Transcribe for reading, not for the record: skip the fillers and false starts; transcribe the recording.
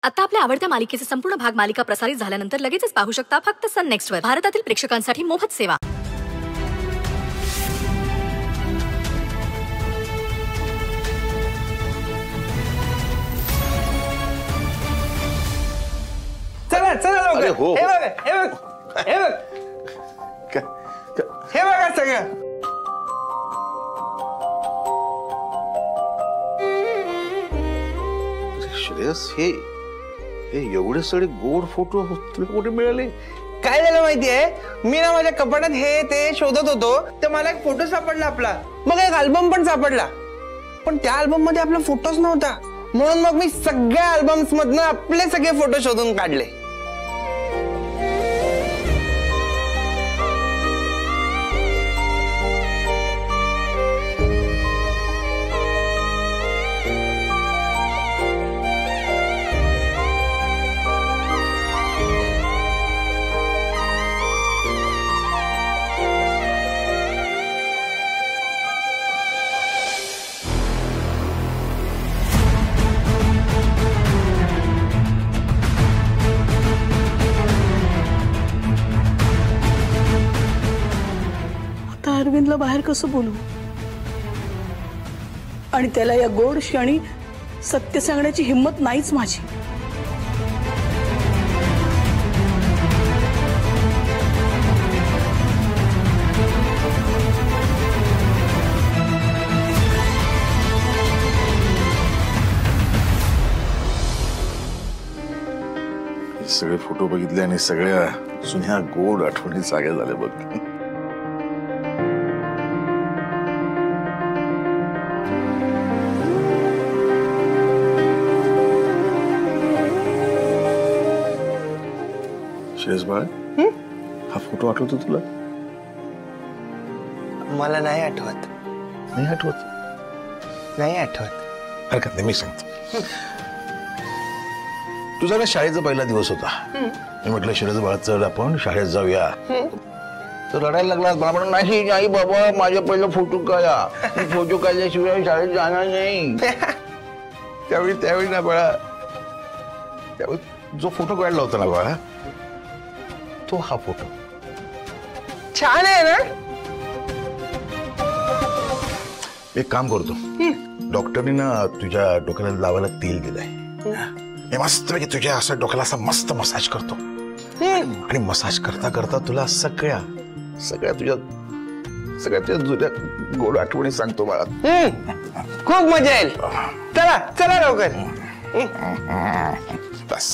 आता आपल्या आवडत्या मालिकेचे संपूर्ण भाग मालिका प्रसारित झाल्यानंतर लगेचच पाहू शकता फक्त सन नेक्स्ट वर. भारतातील प्रेक्षकांसाठी मोफत सेवा. चला चला लवकर. हो. हे बघ हे बघ हे बघ हे बघा सगळं. श्रेयस हे एवढे सगळे गोड फोटो तुला कुठे मिळाले? काय झालं माहितीये, मी ना माझ्या कपाटात हे ते शोधत होतो तर मला एक फोटो सापडला आपला. मग एक अल्बम पण सापडला, पण त्या अल्बम मध्ये आपला फोटोच नव्हता. म्हणून मग मी सगळ्या अल्बम्स मधनं आपले सगळे फोटो शोधून काढले. अरविंदला बाहेर कसं बोलू आणि त्याला या गोड क्षणी सत्य सांगण्याची हिम्मत नाहीच माझी. सगळे फोटो बघितले आणि सगळ्या जुन्या गोड आठवणी जाग्या झाल्या बघ. श्रेयस बाळ, हा फोटो आठवतो तुला? मला नाही आठवत. नाही आठवत? नाही आठवत. हरकत नाही, मी सांगतो. तुझा ना शाळेचा पहिला दिवस होता. मी म्हटलं श्रेयस बाळ चल आपण शाळेत जाऊया. तर रडायला लागला. मला म्हणून नाही नाही बाबा माझा पहिला फोटो काढा, फोटो काढल्याशिवाय शाळेत जाणार नाही. त्यावेळी ना बाळा, त्यावेळी जो फोटो काढला होता ना बाळा, तो हा फोटो. छान आहे ना? एक काम करतो, डॉक्टरनी ना तुझ्या डोक्याला लावायला तेल दिलंय. हे मस्त पैकी तुझ्या असं डोक्याला असा मस्त मसाज करतो आणि मसाज करता करता तुला सगळ्या तुझ्या जुन्या गोड आठवणी सांगतो बाळा. खूप मजा येईल. चला चला लवकर. बस.